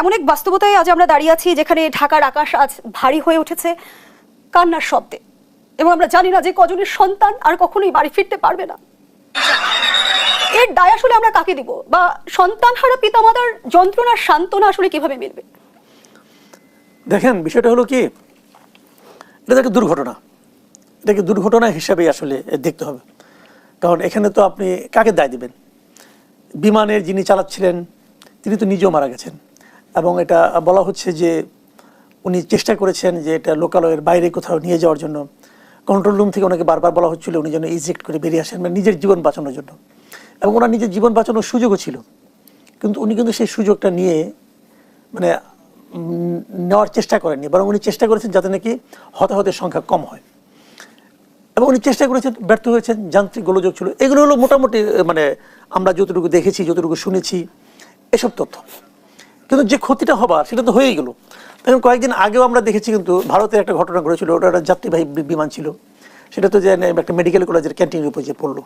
এমন এক বাস্তবতায় আজ আমরা দাঁড়িয়ে আছি যেখানে ঢাকার আকাশ আজ ভারী হয়ে উঠেছে কান্নার শব্দে, এবং আমরা জানি না যে কজনের সন্তান আর কখনোই বাড়ি ফিরতে পারবে না। এর দায় আসলে আমরা কাকে দিব, বা সন্তানহারা পিতামাতার যন্ত্রণার সান্ত্বনা আসলে কিভাবে মিলবে? দেখেন, বিষয়টা হলো কি, এটা একটা দুর্ঘটনা। এটাকে দুর্ঘটনা হিসাবে আসলে দেখতে হবে। কারণ এখানে তো আপনি কাকে দায় দিবেন? বিমানের যিনি চালাচ্ছিলেন তিনি তো নিজেও মারা গেছেন, এবং এটা বলা হচ্ছে যে উনি চেষ্টা করেছেন যে এটা লোকালয়ের বাইরে কোথাও নিয়ে যাওয়ার জন্য। কন্ট্রোল রুম থেকে ওনাকে বারবার বলা হচ্ছিল উনি যেন ইজেক্ট করে বেরিয়ে আসেন, মানে নিজের জীবন বাঁচানোর জন্য, এবং ওনার নিজের জীবন বাঁচানোর সুযোগও ছিল। কিন্তু উনি কিন্তু সেই সুযোগটা নিয়ে মানে নেওয়ার চেষ্টা করেননি, বরং উনি চেষ্টা করেছেন যাতে নাকি হতাহতের সংখ্যা কম হয়, এবং উনি চেষ্টা করেছেন, ব্যর্থ হয়েছেন। যান্ত্রিক গোলযোগ ছিল। এগুলো হলো মোটামুটি মানে আমরা যতটুকু দেখেছি, যতটুকু শুনেছি, এসব তথ্য। কিন্তু যে ক্ষতিটা হবার সেটা তো হয়েই গেল। তখন কয়েকদিন আগেও আমরা দেখেছি কিন্তু ভারতের একটা ঘটনা ঘটেছিল। ওটা একটা যাত্রীবাহী বিমান ছিল, সেটা তো যে একটা মেডিকেল কলেজের ক্যান্টিনের উপর যে পড়লো,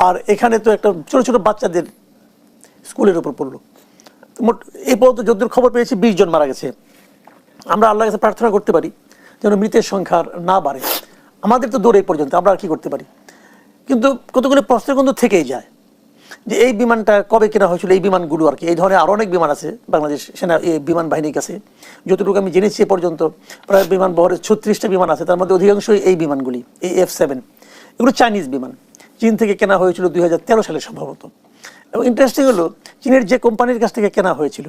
আর এখানে তো একটা ছোটো ছোটো বাচ্চাদের স্কুলের উপর পড়লো। মোট এই পর্যন্ত যতদূর খবর পেয়েছি 20 জন মারা গেছে। আমরা আল্লাহর কাছে প্রার্থনা করতে পারি যেন মৃতের সংখ্যা না বাড়ে। আমাদের তো দৌড় এই পর্যন্ত, আমরা আর কি করতে পারি? কিন্তু কতগুলো প্রশ্ন কিন্তু থেকেই যায় যে এই বিমানটা কবে কেনা হয়েছিল, এই বিমানগুলো আর কি। এই ধরনের আরও অনেক বিমান আছে বাংলাদেশ সেনা বিমান বাহিনীর কাছে। যতটুকু আমি জেনেছি এ পর্যন্ত প্রায় বিমান বহরের 36টা বিমান আছে, তার মধ্যে অধিকাংশই এই বিমানগুলি, এই F7। এগুলো চাইনিজ বিমান, চীন থেকে কেনা হয়েছিল 2013 সালে সম্ভবত। এবং ইন্টারেস্টিং হলো, চীনের যে কোম্পানির কাছ থেকে কেনা হয়েছিল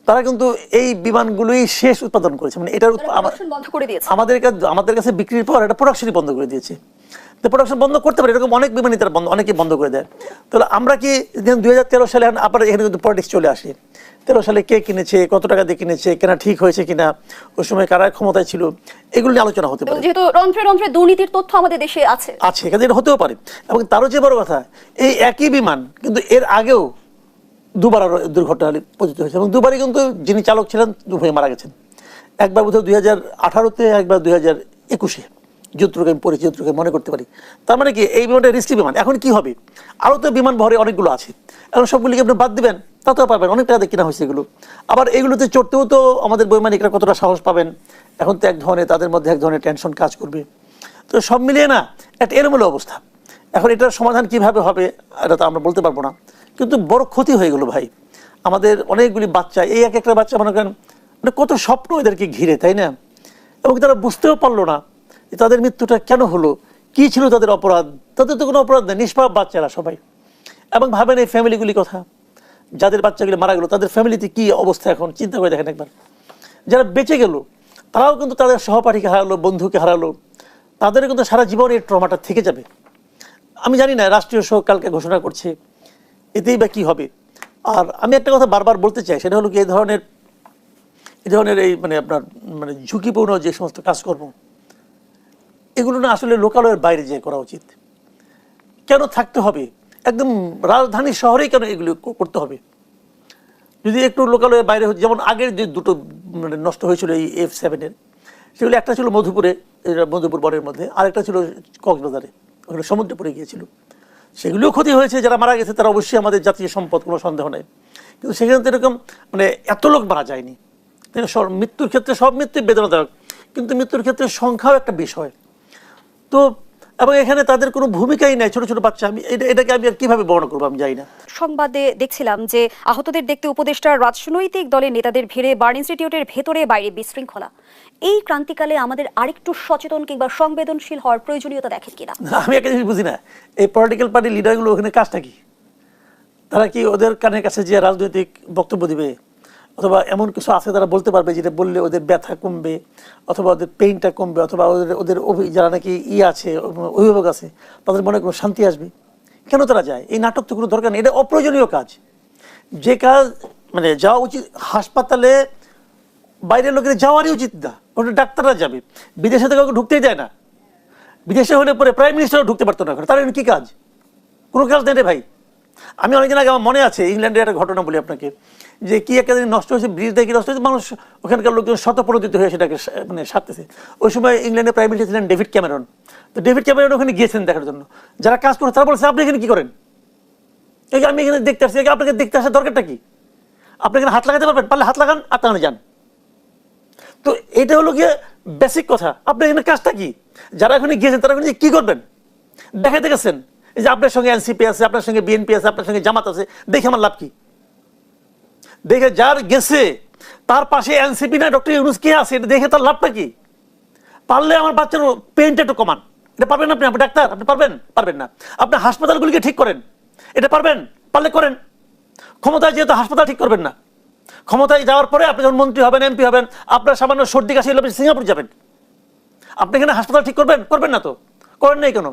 তারা কিন্তু এই বিমানগুলোই শেষ উৎপাদন করেছে, মানে এটার আমাদের কাছে বিক্রির পর এটা প্রোডাকশনই বন্ধ করে দিয়েছে। তো প্রোডাকশন বন্ধ করতে পারে, এরকম অনেক বিমানই তারা অনেকেই বন্ধ করে দেয়। তাহলে আমরা কি 2013 সালে আবার এখানে কিন্তু পলিটিক্স চলে আসে। 13 সালে কে কিনেছে, কত টাকা দিয়ে কিনেছে, কেনা ঠিক হয়েছে কিনা, ওই সময় কারা ক্ষমতায় ছিল, এগুলো নিয়ে আলোচনা হতে পারে। যেহেতু রন্ধ্রে রন্ধ্রে দুর্নীতির তথ্য আমাদের দেশে আছে, এখানে এটা হতেও পারে। এবং তারও যে বড় কথা, এই একই বিমান কিন্তু এর আগেও দুবার দুর্ঘটনা পতিত হয়েছে, এবং দুবারই কিন্তু যিনি চালক ছিলেন দুভাবে মারা গেছেন। একবার বোধহয় 2018-তে, একবার 2021-এ, যতটুকু আমি পড়েছি, যতটুকু মনে করতে পারি। তার মানে কি এই বিমানটা রিস্কি বিমান। এখন কি হবে? আরও তো বিমান বহরে অনেকগুলো আছে, এখন সবগুলিকে আপনি বাদ দিবেন তাতেও পারবেন, অনেক টাকা দিয়ে কেনা হয়েছে এগুলো। আবার এগুলোতে চড়তেও তো আমাদের বৈমানিকরা কতটা সাহস পাবেন, এখন তো এক ধরনের তাদের মধ্যে এক ধরনের টেনশন কাজ করবে। তো সব মিলিয়ে না একটা এলোমেলো অবস্থা। এখন এটার সমাধান কিভাবে হবে এটা তো আমরা বলতে পারবো না, কিন্তু বড় ক্ষতি হয়ে গেল ভাই। আমাদের অনেকগুলি বাচ্চা, এই এক একটা বাচ্চা মনে করেন মানে কত স্বপ্ন এদেরকে ঘিরে, তাই না? এবং তারা বুঝতেও পারলো না তাদের মৃত্যুটা কেন হলো, কি ছিল তাদের অপরাধ। তাদের তো কোনো অপরাধ নেই, নিষ্পাপ বাচ্চারা সবাই। এবং ভাবেন এই ফ্যামিলিগুলির কথা, যাদের বাচ্চাগুলি মারা গেলো তাদের ফ্যামিলিতে কি অবস্থা, এখন চিন্তা করে দেখেন একবার। যারা বেঁচে গেল তারাও কিন্তু তাদের সহপাঠীকে হারালো, বন্ধুকে হারালো, তাদের কিন্তু সারা জীবন এই ট্রমাটা থেকে যাবে। আমি জানি না রাষ্ট্রীয় শোক কালকে ঘোষণা করছে, এতেই বা কী হবে। আর আমি একটা কথা বারবার বলতে চাই, সেটা হলো কি এই ধরনের এই মানে আপনার মানে ঝুঁকিপূর্ণ যে সমস্ত কাজকর্ম, এগুলো না আসলে লোকালয়ের বাইরে যেয়ে করা উচিত। কেন থাকতে হবে একদম রাজধানী শহরেই, কেন এগুলো করতে হবে? যদি একটু লোকালয়ের বাইরে হচ্ছে, যেমন আগের যে দুটো মানে নষ্ট হয়েছিল এই F7-এর, সেগুলো একটা ছিল মধুপুরে, মধুপুর বনের মধ্যে, আরেকটা ছিল কক্সবাজারে, ওখানে সমুদ্রে পড়ে গিয়েছিল। সেগুলিও ক্ষতি হয়েছে, যারা মারা গেছে তারা অবশ্যই আমাদের জাতীয় সম্পদ, কোনো সন্দেহ নেই। কিন্তু সেখানে তো এরকম মানে এত লোক মারা যায়নি। মৃত্যুর ক্ষেত্রে সব মৃত্যু বেদনাদায়ক, কিন্তু মৃত্যুর ক্ষেত্রে সংখ্যাও একটা বিষয়। তো এবং এখানে তাদের কোনো ভূমিকাই নাই, ছোট ছোট বাচ্চা। আমি এটাকে আমি আর কিভাবে বর্ণনা করবো আমি জানি না। সংবাদে দেখছিলাম যে আহতদের দেখতে উপদেষ্টা রাজনৈতিক দলের নেতাদের ভিড়ে বার্ন ইনস্টিটিউটের ভেতরে বাইরে বিশৃঙ্খলা। এই ক্রান্তিকালে আমাদের আরেকটু সচেতন কিংবা সংবেদনশীল হওয়ার প্রয়োজনীয়তা দেখেন কিনা? আমি একটা জিনিস বুঝি না, এই পলিটিক্যাল পার্টির লিডারগুলো ওখানে কাজটা কি? তারা কি ওদের কানের কাছে যে রাজনৈতিক বক্তব্য দিবে, অথবা এমন কিছু আছে তারা বলতে পারবে যেটা বললে ওদের ব্যথা কমবে, অথবা ওদের পেইনটা কমবে, অথবা ওদের যারা নাকি আছে, অভিভাবক আছে, তাদের মনে কোনো শান্তি আসবে? কেন তারা যায়? এই নাটক তো কোনো দরকার নেই, এটা অপ্রয়োজনীয় কাজ। যে কাজ মানে যাওয়া উচিত, হাসপাতালে বাইরের লোকের যাওয়ারই উচিত না, ওটা ডাক্তাররা যাবে। বিদেশে তো কাউকে ঢুকতেই দেয় না। বিদেশে হলে পরে প্রাইম মিনিস্টারও ঢুকতে পারতো না, তার কি কাজ? কোনো কাজ নেই রে ভাই। আমি অনেকদিন আগে আমার মনে আছে ইংল্যান্ডের একটা ঘটনা বলি আপনাকে, যে কি একটা দিন নষ্ট হয়েছে, ব্রিজ দেখি নষ্ট হয়েছে, মানুষ ওখানকার লোকজন শতপ্রণোদিত হয়ে সেটাকে মানে সারতেছে। ওই সময় ইংল্যান্ডের প্রাইম মিনিস্টার ছিলেন ডেভিড ক্যামেরন। তো ডেভিড ক্যামেরন ওখানে গিয়েছেন দেখার জন্য। যারা কাজ করে তারা বলছে আপনি এখানে কি করেন? আমি এখানে দেখতে আসছি, আপনাকে দেখতে আসার দরকারটা কি? আপনি এখানে হাত লাগাতে পারবেন, পারলে হাত লাগান, আপনারা যান। তো এটা হলো গিয়ে বেসিক কথা। আপনার এখানে কাজটা কি? যারা এখানে গিয়েছেন তারা এখানে কি করবেন? দেখাতে গেছেন যে আপনার সঙ্গে এনসিপি আছে, আপনার সঙ্গে বিএনপি আছে, আপনার সঙ্গে জামাত আছে, দেখে আমার লাভ কি? দেখে যার গেছে তার পাশে এনসিপি না ডক্টর ইউনূস কে আছে এটা দেখে তার লাভটা কি? পারলে আমার বাচ্চার পেইনটা একটু কমান, এটা পারবেন আপনি? আপনি ডাক্তার, আপনি পারবেন? পারবেন না। আপনি হাসপাতালগুলিকে ঠিক করেন, এটা পারবেন? পারলে করেন। ক্ষমতায় যেহেতু হাসপাতাল ঠিক করবেন না, ক্ষমতায় যাওয়ার পরে আপনি যখন মন্ত্রী হবেন, এমপি হবেন, আপনার সামান্য সর্দি কাশি হলে আপনি সিঙ্গাপুর যাবেন। আপনি এখানে হাসপাতাল ঠিক করবেন? করবেন না তো, করেন নাই কেন?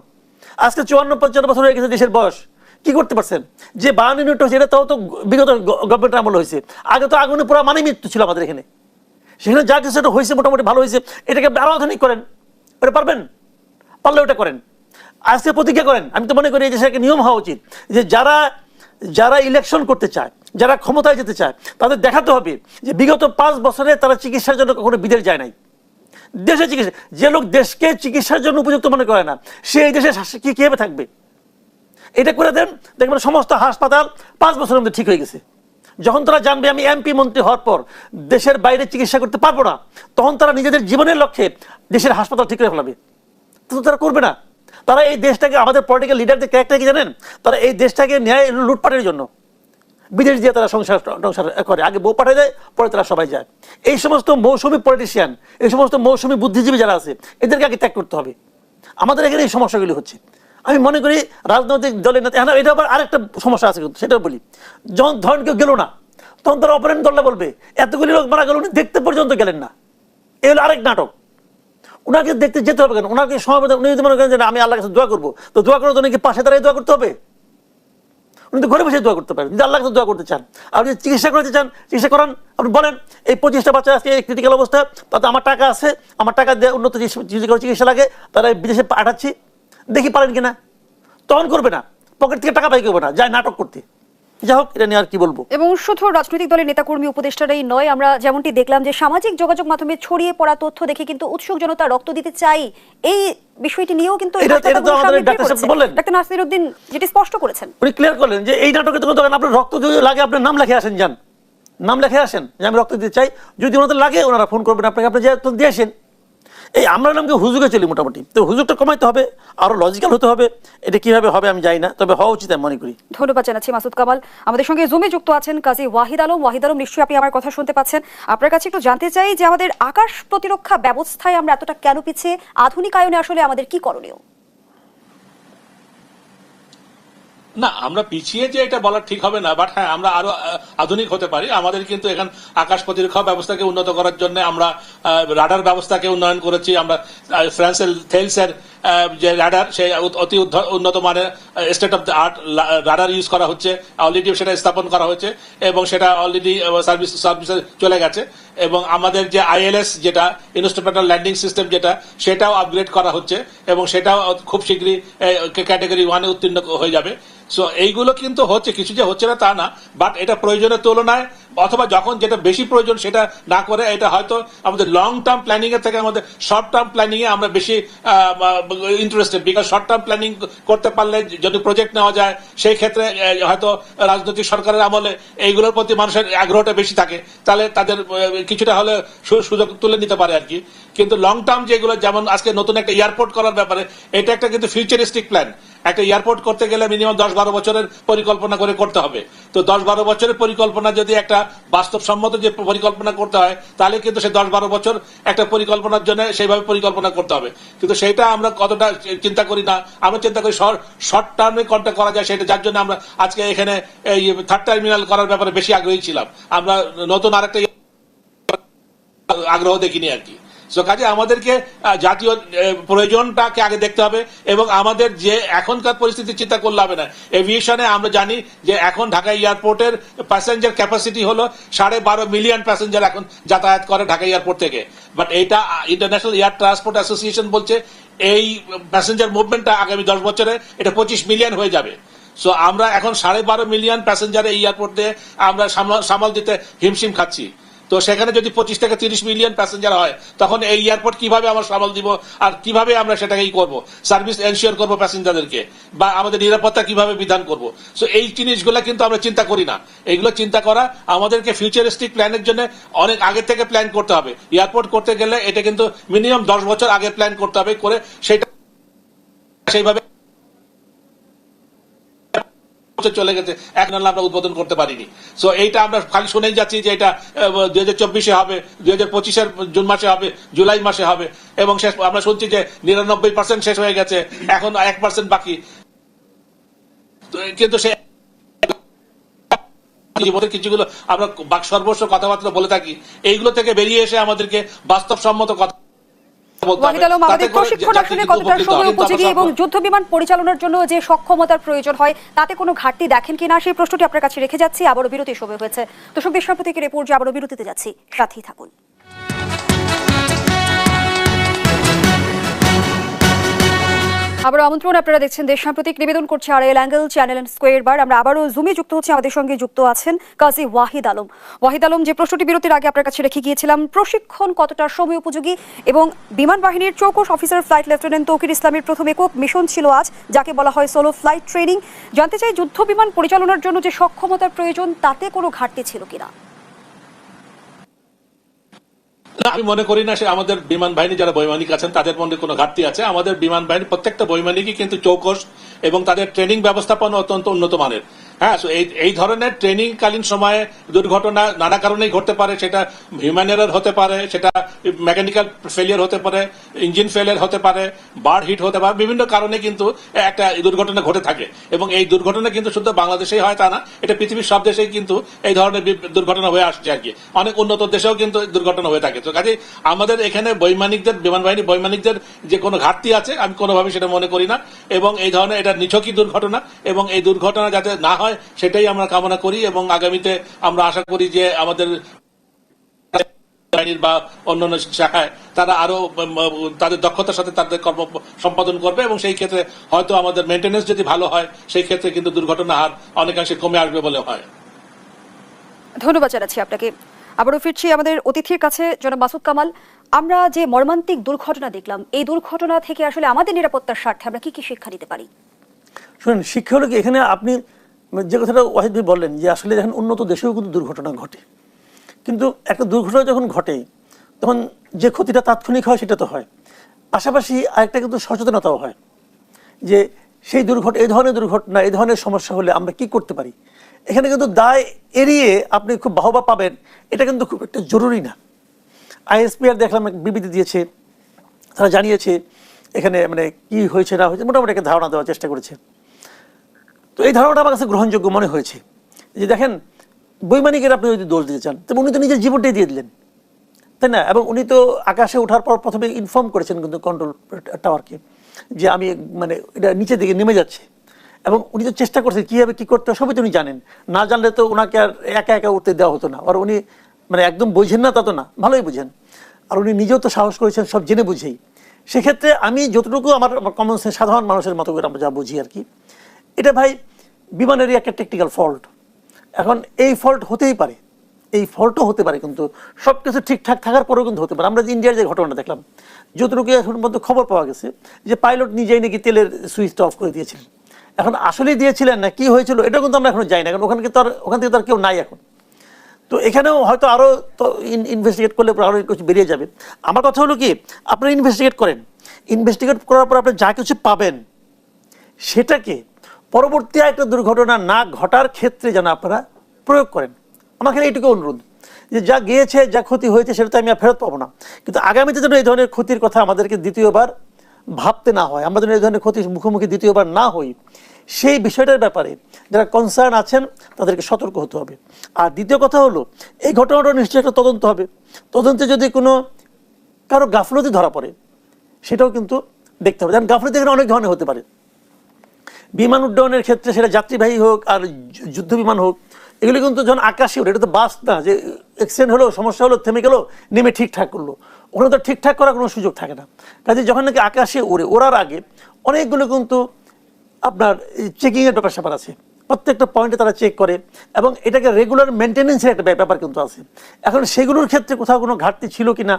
আজকে 54-55 বছর হয়ে গেছে দেশের বয়স, কি করতে পারছেন? যে 52 ইউনিট হয়েছে এটা তো বিগত গভর্নমেন্ট আমল হয়েছে। আগে তো আগুনে পুরো মানে মৃত্যু ছিল আমাদের এখানে, সেখানে যা কিছু এটা হয়েছে মোটামুটি ভালো হয়েছে, এটাকে আরো আধুনিক করেন। ওটা পারবেন? পারলে ওটা করেন। আজকে প্রতিজ্ঞা করেন। আমি তো মনে করি এই দেশে একটা নিয়ম হওয়া উচিত যে যারা ইলেকশন করতে চায়, যারা ক্ষমতায় যেতে চায়, তাদের দেখাতে হবে যে বিগত 5 বছরে তারা চিকিৎসার জন্য কখনো বিদেশ যায় নাই। দেশে চিকিৎসা, যে লোক দেশকে চিকিৎসার জন্য উপযুক্ত মনে করে না, সে এই দেশে কিভাবে থাকবে? এটা করে দেন, দেখবেন সমস্ত হাসপাতাল 5 বছরের মধ্যে ঠিক হয়ে গেছে। যখন তারা জানবে আমি এমপি মন্ত্রী হওয়ার পর দেশের বাইরে চিকিৎসা করতে পারবো না, তখন তারা নিজেদের জীবনের লক্ষ্যে দেশের হাসপাতাল ঠিক করে ফেলাবে। তো তারা করবে না। তারা এই দেশটাকে, আমাদের পলিটিক্যাল লিডারদের ক্যারেক্টার কি জানেন? তারা এই দেশটাকে ন্যায় লুটপাটের জন্য বিদেশ দিয়ে তারা সংসার করে। আগে বউ পাঠিয়ে দেয়, পরে তারা সবাই যায়। এই সমস্ত মৌসুমী পলিটিশিয়ান, এই সমস্ত মৌসুমী বুদ্ধিজীবী যারা আছে, এদেরকে আগে ত্যাগ করতে হবে। আমাদের এখানে এই সমস্যাগুলি হচ্ছে। আমি মনে করি রাজনৈতিক দলের নেতা, হ্যাঁ এটা আবার আরেকটা সমস্যা আছে, কিন্তু সেটাও বলি। যখন ধরেন কেউ গেল না, তখন তারা অপরেন্ট দলটা বলবে এতগুলি লোক মারা গেল, উনি দেখতে পর্যন্ত গেলেন না। এ হলো আরেক নাটক। ওনাকে দেখতে যেতে হবে কেন? ওনাকে সময় উনি যদি মনে করেন যে আমি আল্লাহর কাছে দোয়া করবো, তো দোয়া করার জন্য কি পাশে দাঁড়িয়ে দোয়া করতে হবে? উনি তো ঘরে বসে দোয়া করতে পারেন। যদি আল্লাহর কাছে দোয়া করতে চান, আপনি চিকিৎসা করতে চান, চিকিৎসা করান। আপনি বলেন এই 25টা বাচ্চা আজকে ক্রিটিক্যাল অবস্থা, তাতে আমার টাকা আছে, আমার টাকা দিয়ে উন্নত চিকিৎসা লাগে, তারা বিদেশে পাঠাচ্ছি, দেখি পারেন কিনা। তখন করবে না, পকেট থেকে টাকা পাই করবে না, যায় নাটক করতে। যাই হোক, এটা নিয়ে আর কি বলবো। এবং শুধু রাজনৈতিক দলের নেতাকর্মী উপদেষ্টারাই নয়, আমরা যেমনটি দেখলাম যে সামাজিক যোগাযোগ মাধ্যমে ছড়িয়ে পড়া তথ্য দেখে কিন্তু উৎসুক জনতা রক্ত দিতে চাই, এই বিষয়টি নিয়েও কিন্তু ডাক্তার নাসিরউদ্দিন যেটি স্পষ্ট করেছেন, উনি ক্লিয়ার করলেন যে এই নাটকে তখন আপনার রক্ত যদি লাগে আপনার নাম লেখে আসেন, যান নাম লেখে আসেন যে আমি রক্ত দিতে চাই। যদি ওনাদের লাগে ওনারা ফোন করবেন আপনাকে, আপনি যে দিয়ে আসেন। এই আমরা নামকে হুজুগে চলি মোটামুটি, তো হুজুগটা কমাইতে হবে, আরো লজিক্যাল হতে হবে। এটা কিভাবে হবে আমি জানি না, তবে হওয়া উচিত আমি মনে করি। ধন্যবাদ জানাচ্ছি মাসুদ কামাল। আমাদের সঙ্গে জুমে যুক্ত আছেন কাজী ওয়াহিদ আলম। ওয়াহিদ আলম, নিশ্চয়ই আপনি আমার কথা শুনতে পাচ্ছেন। আপনার কাছে একটু জানতে চাই যে আমাদের আকাশ প্রতিরক্ষা ব্যবস্থায় আমরা এতটা কেন পিছিয়ে, আধুনিকায়নে আসলে আমাদের কি করণীয়? না, আমরা পিছিয়ে যে এটা বলা ঠিক হবে না, বাট হ্যাঁ আমরা আরো আধুনিক হতে পারি। আমাদের কিন্তু এখন আকাশ প্রতিরক্ষা ব্যবস্থাকে উন্নত করার জন্য আমরা রাডার ব্যবস্থাকে উন্নয়ন করেছি। আমরা ফ্রান্সের থেলসের যে রাডার, সেই অতি উন্নত মানের state of the art radar use করা হচ্ছে, অলরেডি সেটা স্থাপন করা হয়েছে এবং সেটা অলরেডি সার্ভিসে চলে গেছে। এবং আমাদের যে ILS যেটা ইনস্ট্রুমেন্টাল ল্যান্ডিং সিস্টেম যেটা, সেটাও আপগ্রেড করা হচ্ছে এবং সেটাও খুব শীঘ্রই ক্যাটাগরি 1-এ উত্তীর্ণ হয়ে যাবে। সো এইগুলো কিন্তু হচ্ছে, কিছু যে হচ্ছে না তা না, বাট এটা প্রয়োজনের তুলনায় অথবা যখন যেটা বেশি প্রয়োজন সেটা না করে, এটা হয়তো আমাদের লং টার্ম প্ল্যানিং এর থেকে আমাদের শর্ট টার্ম প্ল্যানিং এ আমরা বেশি interested. Because short term planning করতে পারলে যদি প্রজেক্ট নেওয়া যায়, সেই ক্ষেত্রে হয়তো রাজনৈতিক সরকারের আমলে এইগুলোর প্রতি মানুষের আগ্রহটা বেশি থাকে, তাহলে তাদের কিছুটা হলে সুযোগ তুলে নিতে পারে আর কি। কিন্তু লং টার্ম যেগুলো, যেমন আজকে নতুন একটা এয়ারপোর্ট করার ব্যাপারে, এটা একটা কিন্তু ফিউচারিস্টিক প্ল্যান। একটা এয়ারপোর্ট করতে গেলে মিনিমাম 10-12 বছরের পরিকল্পনা করে করতে হবে। তো 10-12 বছরের পরিকল্পনা যদি একটা বাস্তবসম্মত যে পরিকল্পনা করতে হয়, তাহলে কিন্তু সে 10-12 বছর একটা পরিকল্পনার জন্য সেইভাবে পরিকল্পনা করতে হবে। কিন্তু সেটা আমরা কতটা চিন্তা করি না, আমরা চিন্তা করি শর্ট টার্মে কোনটা করা যায় সেটা, যার জন্য আমরা আজকে এখানে এই থার্ড টার্মিনাল করার ব্যাপারে বেশি আগ্রহী ছিলাম। আমরা নতুন আরেকটা আগ্রহ দেখিনি আর কি। সো কাজে আমাদেরকে জাতীয় প্রয়োজনটাকে আগে দেখতে হবে এবং আমাদের যে এখনকার পরিস্থিতি চিন্তা করলে হবে না। এভিয়েশনে আমরা জানি যে এখন ঢাকা এয়ারপোর্টের প্যাসেঞ্জার ক্যাপাসিটি হলো 12.5 মিলিয়ন প্যাসেঞ্জার এখন যাতায়াত করে ঢাকা এয়ারপোর্ট থেকে। বাট এইটা ইন্টারন্যাশনাল এয়ার ট্রান্সপোর্ট অ্যাসোসিয়েশন বলছে এই প্যাসেঞ্জার মুভমেন্টটা আগামী 10 বছরে এটা 25 মিলিয়ন হয়ে যাবে। সো আমরা এখন 12.5 মিলিয়ন প্যাসেঞ্জার এই এয়ারপোর্ট দিয়ে আমরা সামাল দিতে হিমশিম খাচ্ছি। তো সেখানে যদি 25 থেকে 30 মিলিয়ন প্যাসেঞ্জার হয়, তখন এই এয়ারপোর্ট কিভাবে আমরা সামাল দিব, আর কিভাবে আমরা সেটাকেই করব, সার্ভিস এনশিওর করব প্যাসেঞ্জারদেরকে, বা আমাদের নিরাপত্তা কিভাবে বিধান করব। সো এই জিনিসগুলো কিন্তু আমরা চিন্তা করি না। এইগুলো চিন্তা করা আমাদেরকে ফিউচারিস্টিক প্ল্যানের জন্য অনেক আগে থেকে প্ল্যান করতে হবে। এয়ারপোর্ট করতে গেলে এটা কিন্তু মিনিমাম 10 বছর আগে প্ল্যান করতে হবে, করে সেটা সেইভাবে চলে গেছে, এখন আমরা উদ্বোধন করতে পারিনি। সো এইটা আমরা খালি শুনেই যাচ্ছি যে এটা 2024 হবে, 2025 জুন মাসে হবে, জুলাই মাসে হবে, এবং শেষ আমরা শুনছি যে 99% শেষ হয়ে গেছে, এখন 1% বাকি। কিন্তু সে জীবনের কিছুগুলো আমরা সর্বস্ব কথাবার্তা বলে থাকি, এইগুলো থেকে বেরিয়ে এসে আমাদেরকে বাস্তবসম্মত কথা। ওয়াহিদ আলম, আমাদের প্রশিক্ষণ আসলে কতটা সময় উপযোগী এবং যুদ্ধ বিমান পরিচালনার জন্য যে সক্ষমতার প্রয়োজন হয় তাতে কোনো ঘাটতি দেখেন কিনা, সেই প্রশ্নটি আপনার কাছে রেখে যাচ্ছি। আবারও বিরতির সময় হয়েছে। দর্শক, দেশ সম্প্রতিকের রিপোর্ট, আবারও বিরতিতে যাচ্ছি, সাথেই থাকুন। আবারও আমন্ত্রণ, আপনারা দেখছেন দেশ সাম্প্রতিক, নিবেদন করছে Arail angle, channel and square বার। আমরা আবারও জুমে যুক্ত হচ্ছি, আমাদের সঙ্গে যুক্ত আছেন কাজী ওয়াহিদ আলম। ওয়াহিদ আলম, যে প্রশ্নটি বিরতির আগে আপনার কাছে রেখে গিয়েছিলাম, প্রশিক্ষণ কতটা সময় উপযোগী, এবং বিমান বাহিনীর চৌকস অফিসার ফ্লাইট লেফটেন্যান্ট তৌকির ইসলামের প্রথম একক মিশন ছিল আজ, যাকে বলা হয় সোলো ফ্লাইট ট্রেনিং। জানতে চাই, যুদ্ধ বিমান পরিচালনার জন্য যে সক্ষমতার প্রয়োজন তাতে কোনো ঘাটতি ছিল কিনা? আমি মনে করি না সে আমাদের বিমান বাহিনী যারা বৈমানিক আছেন তাদের মধ্যে কোনো ঘাটতি আছে। আমাদের বিমান বাহিনীর প্রত্যেকটা বৈমানিকই কিন্তু চৌকস, এবং তাদের ট্রেনিং ব্যবস্থাপনা অত্যন্ত উন্নত মানের। হ্যাঁ, এই ধরনের ট্রেনিং কালীন সময়ে দুর্ঘটনা নানা কারণেই ঘটতে পারে। সেটা হিউম্যান এরর হতে পারে, সেটা মেকানিক্যাল ফেলিয়ার হতে পারে, ইঞ্জিন ফেলিয়ার হতে পারে, বার্ড হিট হতে পারে, বিভিন্ন কারণে কিন্তু একটা দুর্ঘটনা ঘটে থাকে। এবং এই দুর্ঘটনা কিন্তু শুধু বাংলাদেশেই হয় তা না, এটা পৃথিবীর সব দেশেই কিন্তু এই ধরনের দুর্ঘটনা হয়ে আসছে আর কি। অনেক উন্নত দেশেও কিন্তু দুর্ঘটনা হয়ে থাকে। তো কাজে আমাদের এখানে বৈমানিকদের, বিমান বাহিনী বৈমানিকদের যে কোনো ঘাটতি আছে আমি কোনোভাবে সেটা মনে করি না। এবং এই ধরনের এটা নিছকই দুর্ঘটনা, এবং এই দুর্ঘটনা যাতে না হয় সেটাই আমরা কামনা করি। এবং আগামীতে আমরা আশা করি যে আমাদের বাহিনীর বা অন্যান্য শাখায় তারা আরো তাদের দক্ষতার সাথে তাদের কর্ম সম্পাদন করবে, এবং সেই ক্ষেত্রে হয়তো আমাদের মেনটেন্যান্স যদি ভালো হয় সেই ক্ষেত্রে কিন্তু দুর্ঘটনা হার অনেকাংশে কমে আসবে বলে হয়। ধন্যবাদ জানাচ্ছি আপনাকে। আবারও ফিরছি আমাদের অতিথির কাছে, জনাব মাসুদ কামাল। আমরা যে মর্মান্তিক দুর্ঘটনা দেখলাম, এই দুর্ঘটনা থেকে আসলে আমাদের নিরাপত্তার স্বার্থে আমরা কি কি শিক্ষা নিতে পারি? শুনুন, শিক্ষা হলো কি, এখানে আপনি যে কথাটা ওয়াহিদ ভাই বললেন যে আসলে যখন উন্নত দেশেও কিন্তু দুর্ঘটনা ঘটে, কিন্তু একটা দুর্ঘটনা যখন ঘটে তখন যে ক্ষতিটা তাৎক্ষণিক হয় সেটা তো হয়, পাশাপাশি আরেকটা কিন্তু সচেতনতাও হয় যে সেই এই ধরনের দুর্ঘটনা, এই ধরনের সমস্যা হলে আমরা কি করতে পারি। এখানে কিন্তু দায় এড়িয়ে আপনি খুব বাহবা পাবেন এটা কিন্তু খুব একটা জরুরি না। আইএসপিআর দেখলাম বিবৃতি দিয়েছে, তারা জানিয়েছে এখানে মানে কি হয়েছে না হয়েছে মোটামুটি একটা ধারণা দেওয়ার চেষ্টা করেছে। তো এই ধারণাটা আমার কাছে গ্রহণযোগ্য মনে হয়েছে যে দেখেন, বৈমানিকের আপনি যদি দোষ দিতে চান তবে উনি তো নিজের জীবনটাই দিয়ে দিলেন, তাই না? এবং উনি তো আকাশে ওঠার পর প্রথমে ইনফর্ম করেছেন কিন্তু কন্ট্রোল টাওয়ারকে যে আমি মানে এটা নিচের দিকে নেমে যাচ্ছে, এবং উনি তো চেষ্টা করছেন কীভাবে কী করতে হয় সবই তো উনি জানেন। না জানলে তো ওনাকে আর একা একা উঠতে দেওয়া হতো না। আর উনি মানে একদম বোঝেন না তা তো না, ভালোই বোঝেন। আর উনি নিজেও তো সাহস করেছেন সব জেনে বুঝেই। সেক্ষেত্রে আমি যতটুকু আমার কমন সেন্স সাধারণ মানুষের মতো করে আমরা যা বুঝি আর কি, এটা ভাই বিমানেরই একটা টেকনিক্যাল ফল্ট। এখন এই ফল্ট হতেই পারে, এই ফল্টও হতে পারে, কিন্তু সব কিছু ঠিকঠাক থাকার পরেও কিন্তু হতে পারে। আমরা যে ইন্ডিয়ার যে ঘটনাটা দেখলাম, যতটুকু এখন পর্যন্ত খবর পাওয়া গেছে যে পাইলট নিজেই নাকি তেলের সুইচটা অফ করে দিয়েছিলেন। এখন আসলেই দিয়েছিলেন না কি হয়েছিল এটা কিন্তু আমরা এখনো জানি না, কারণ ওখান থেকে তো আর কেউ নাই এখন। তো এখানেও হয়তো আরও তো ইনভেস্টিগেট করলে আরও কিছু বেরিয়ে যাবে। আমার কথা হলো কি, আপনারা ইনভেস্টিগেট করেন, ইনভেস্টিগেট করার পর আপনি যা কিছু পাবেন সেটাকে পরবর্তী একটা দুর্ঘটনা না ঘটার ক্ষেত্রে যেন আপনারা প্রয়োগ করেন। আমার খালি এইটুকু অনুরোধ যে যা গিয়েছে, যা ক্ষতি হয়েছে সেটা তো আমি আর ফেরত পাবো না, কিন্তু আগামীতে যেন এই ধরনের ক্ষতির কথা আমাদেরকে দ্বিতীয়বার ভাবতে না হয়, আমরা যেন এই ধরনের ক্ষতির মুখোমুখি দ্বিতীয়বার না হই, সেই বিষয়টার ব্যাপারে যারা কনসার্ন আছেন তাদেরকে সতর্ক হতে হবে। আর দ্বিতীয় কথা হলো, এই ঘটনাটা নিশ্চয়ই একটা তদন্ত হবে। তদন্তে যদি কোনো কারো গাফলতি ধরা পড়ে সেটাও কিন্তু দেখতে হবে। কারণ গাফলতি এখানে অনেক ধরনের হতে পারে। বিমান উড্ডয়নের ক্ষেত্রে সেটা যাত্রীবাহী হোক আর যুদ্ধ বিমান হোক, এগুলো কিন্তু যখন আকাশে ওঠে, এটা তো বাস না যে অ্যাক্সিডেন্ট হলো, সমস্যা হলো, থেমে গেলো, নেমে ঠিকঠাক করলো, ওখানে তো ঠিকঠাক করার কোনো সুযোগ থাকে না। কাজে যখন নাকি আকাশে ওড়ার আগে অনেকগুলো কিন্তু আপনার চেকিংয়ের ব্যাপার স্যাপার আছে, প্রত্যেকটা পয়েন্টে তারা চেক করে, এবং এটাকে রেগুলার মেনটেনেন্সের একটা ব্যাপার কিন্তু আছে। এখন সেগুলোর ক্ষেত্রে কোথাও কোনো ঘাটতি ছিল কিনা,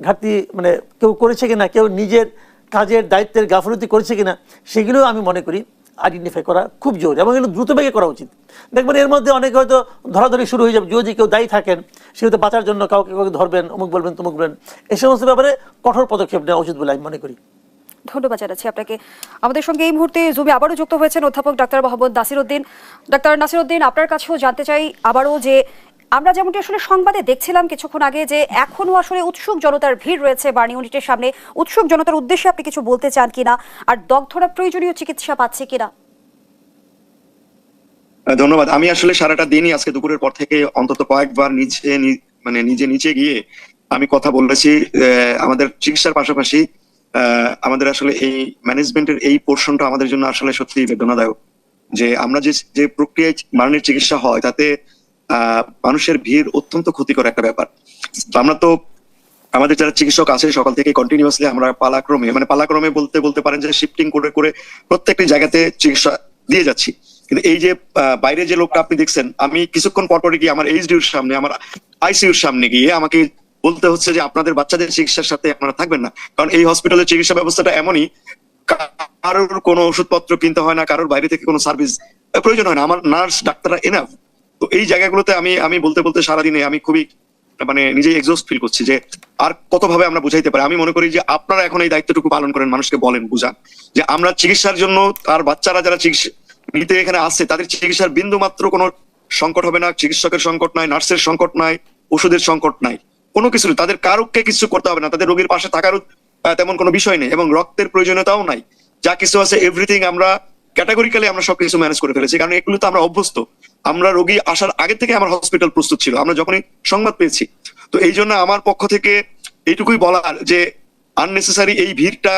ঘাটতি মানে কেউ করেছে কিনা, কেউ নিজের কাজের দায়িত্বের গাফলতি করেছে কিনা, সেগুলো আমি মনে করি আইডেন্টিফাই করা খুব জরুরি, এবং এগুলো দ্রুত বেগে করা উচিত। দেখবেন এর মধ্যে অনেকে হয়তো ধরাধরি শুরু হয়ে যাবে, যদি কেউ দায়ী থাকেন সে হয়তো বাঁচার জন্য কাউকে কাউকে ধরবেন, অমুক বলবেন তমুক বলবেন। এই সমস্ত ব্যাপারে কঠোর পদক্ষেপ নেওয়া উচিত বলে আমি মনে করি। ধন্যবাদ জানাচ্ছি আপনাকে। আমাদের সঙ্গে এই মুহূর্তে জুমে আবারও যুক্ত হয়েছেন অধ্যাপক ডাক্তার মোহাম্মদ নাসিরউদ্দিন। ডাক্তার নাসিরউদ্দিন, আপনার কাছেও জানতে চাই আবারও যে আমরা যেমনটি আসলে সংবাদে দেখছিলাম কিছুক্ষণ আগে, যে এখনো আসলে উৎসুক জনতার ভিড় রয়েছে বার্ন ইউনিটের সামনে, উৎসুক জনতার উদ্দেশ্যে আপনি কিছু বলতে চান কিনা, আর দগ্ধরা প্রয়োজনীয় চিকিৎসা পাচ্ছে কিনা? ধন্যবাদ। আমি আসলে সারাটা দিনই আজকে দুপুরের পর থেকে অন্তত কয়েকবার নিজে নিচে গিয়ে আমি কথা বলেছি। আমাদের চিকিৎসার পাশাপাশি আমাদের আসলে এই ম্যানেজমেন্টের এই পোর্শনটা আমাদের জন্য আসলে সত্যি বেদনাদায়ক, যে আমরা যে প্রক্রিয়ায় বার্নের চিকিৎসা হয় তাতে মানুষের ভিড় অত্যন্ত ক্ষতিকর একটা ব্যাপার। আমরা তো আমাদের যারা চিকিৎসক আছে সকাল থেকে কন্টিনিউয়াসলি আমরা পালাক্রমে বলতে পারেন যে শিফটিং করে করে প্রত্যেকটি জায়গাতে চিকিৎসা দিয়ে যাচ্ছি। কিন্তু এই যে বাইরে যে লোকটা আপনি দেখছেন, আমি কিছুক্ষণ পরপরই গিয়ে আমার এইচডিউর সামনে, আমার আইসিইউর সামনে গিয়ে আমাকে বলতে হচ্ছে যে আপনাদের বাচ্চাদের চিকিৎসার সাথে আপনারা থাকবেন না, কারণ এই হসপিটালের চিকিৎসা ব্যবস্থাটা এমনই, কারোর কোনো ওষুধপত্র কিনতে হয় না, কারোর বাইরে থেকে কোনো সার্ভিস প্রয়োজন হয় না, আমার নার্স ডাক্তাররা এনাফ। তো এই জায়গাগুলোতে আমি বলতে সারাদিনে আমি খুবই নিজেই এক্সস্ট ফিল করছি যে আর কতভাবে আমরা বুঝাইতে পারি। আমি মনে করি যে আপনারা এখন এই দায়িত্বটুকু পালন করেন, মানুষকে বলেন, বুঝান যে আমরা চিকিৎসার জন্য তার বাচ্চারা যারা চিকিৎসা নিতে এখানে আসছে তাদের চিকিৎসার বিন্দু মাত্র কোনো সংকট হবে না। চিকিৎসকের সংকট নাই, নার্সের সংকট নাই, ওষুধের সংকট নাই, কোনো কিছু তাদের কারোকে কিছু করতে হবে না, তাদের রোগীর পাশে থাকারও তেমন কোনো বিষয় নেই, এবং রক্তের প্রয়োজনীয়তাও নাই। যা কিছু আছে এভরিথিং আমরা ক্যাটাগরিক্যালি আমরা সবকিছু ম্যানেজ করে ফেলেছি, কারণ এগুলো তো আমরা অভ্যস্ত। আমরা রোগী আসার আগে থেকে আমার হসপিটাল প্রস্তুত ছিল, আমরা যখনই সংবাদ পেয়েছি। তো এই জন্য আমার পক্ষ থেকে এইটুকুই বলার যে আননেসেসারি এই ভিড়টা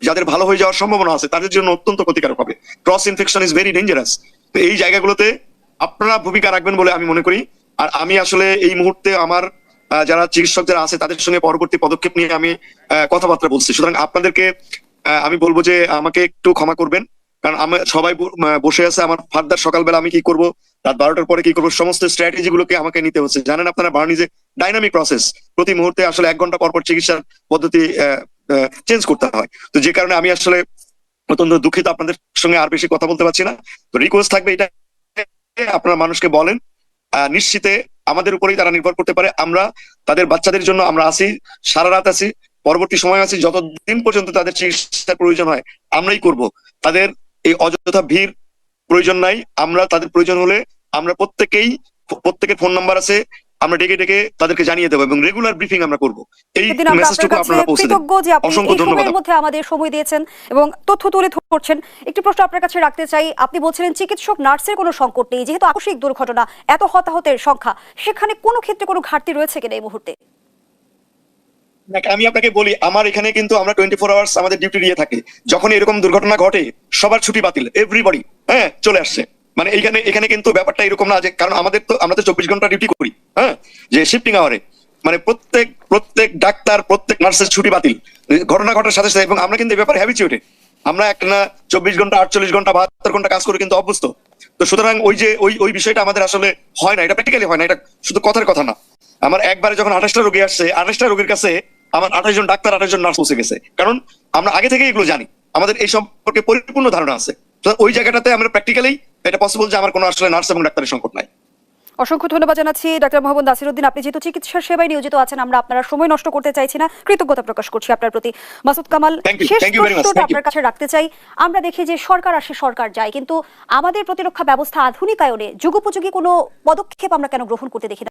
যাদের ভালো হয়ে যাওয়ার সম্ভাবনা আছে তাদের জন্য অত্যন্ত ক্ষতিকারক হবে। Cross infection is very dangerous. তো এই জায়গাগুলোতে আপনারা ভূমিকা রাখবেন বলে আমি মনে করি। আর আমি আসলে এই মুহূর্তে আমার যারা চিকিৎসক যারা আছে তাদের সঙ্গে পরবর্তী পদক্ষেপ নিয়ে আমি কথাবার্তা বলছি। সুতরাং আপনাদেরকে আমি বলবো যে আমাকে একটু ক্ষমা করবেন, কারণ আমি সবাই বসে আছে, আমার ফার্দার সকালবেলা আমি কি করব, রাত 12টার পরে কি করবো, সমস্ত স্ট্র্যাটেজি গুলোকে আমাকে নিতে হচ্ছে। জানেন আপনারা burn is a dynamic process, প্রতি মুহূর্তে আসলে 1 ঘন্টা পর চিকিৎসার পদ্ধতি চেঞ্জ করতে হয়। তো যে কারণে আমি আসলে অত্যন্ত দুঃখিত, আপনাদের সঙ্গে আর বেশি কথা বলতে পারছি না। তো রিকোয়েস্ট থাকবে এটা, আপনারা মানুষকে বলেন নিশ্চিতে আমাদের উপরেই তারা নির্ভর করতে পারে। আমরা তাদের বাচ্চাদের জন্য আমরা আছি, সারা রাত আছি, পরবর্তী সময় আছি, যতদিন পর্যন্ত তাদের চিকিৎসার প্রয়োজন হয় আমরাই করব। তাদের এই অযথা ভিড় প্রয়োজন নাই। আমরা তাদের প্রয়োজন হলে আমরা প্রত্যেকের ফোন নাম্বার আছে, আমরা ডেকে তাদেরকে জানিয়ে দেবো, এবং রেগুলার ব্রিফিং আমরা করব। এই মেসেজটুকু আপনারা পৌঁছে দেন। অসংখ্য ধন্যবাদ। মধ্যে আমাদের সময় দিয়েছেন এবং তথ্য তুলে ধরছেন। একটি প্রশ্ন আপনার কাছে রাখতে চাই। আপনি বলছিলেন চিকিৎসক নার্সের কোনো সংকট নেই, যেহেতু আকস্মিক দুর্ঘটনা, এত হতাহতের সংখ্যা, সেখানে কোনো ক্ষেত্রে কোনো ঘাটতি রয়েছে কিনা এই মুহূর্তে? আমি আপনাকে বলি, আমার এখানে কিন্তু আমরা 24 আওয়ার্স আমাদের ডিউটি দিয়ে থাকি। যখন এরকম দুর্ঘটনা ঘটে সবার ছুটি বাতিল, এভরিবডি চলে আসছে। এখানে কিন্তু ব্যাপারটা এরকম না যে, কারণ আমরা তো 24 ঘন্টা ডিউটি করি, যে শিফটিং আওয়ারে প্রত্যেক ডাক্তার, প্রত্যেক নার্সের ছুটি বাতিল ঘটনা ঘটার সাথে সাথে। এবং আমরা কিন্তু এই ব্যাপারে হ্যাবিচুয়েটেড, আমরা একটা 24 ঘন্টা, 48 ঘন্টা, 72 ঘন্টা কাজ করে কিন্তু অভ্যস্ত। তো সুতরাং ওই বিষয়টা আমাদের আসলে হয় না, এটা প্র্যাকটিক্যালি হয় না, এটা শুধু কথার কথা না। আমার একবারে যখন 28টা রোগী আসছে, 28টা রোগীর কাছে আমার 28 জন ডাক্তার, 28 জন নার্স পৌঁছে গেছে, কারণ আমরা আগে থেকে এগুলো জানি, আমাদের এই সম্পর্কে পরিপূর্ণ ধারণা আছে। তো ওই জায়গাটাতে আমরা প্র্যাকটিক্যালি এটা পসিবল যে আমার কোনো আসলে নার্স এবং ডাক্তারের সংকট নাই। অসংখ্য ধন্যবাদ জানাচ্ছি ডাক্তার মোহাম্মদ নাসিরউদ্দিন। আপনি যেহেতু চিকিৎসা সেবায় নিয়োজিত আছেন, আমরা আপনার সময় নষ্ট করতে চাইছি না, কৃতজ্ঞতা প্রকাশ করছি আপনার প্রতি। মাসুদ কামাল, শেষ প্রশ্নটা আপনার কাছে রাখতে চাই। আমরা দেখি যে সরকার আসে সরকার যায়, কিন্তু আমাদের প্রতিরক্ষা ব্যবস্থা আধুনিকায়নে যুগোপযোগী কোনো পদক্ষেপ আমরা কেন গ্রহণ করতে দেখি না?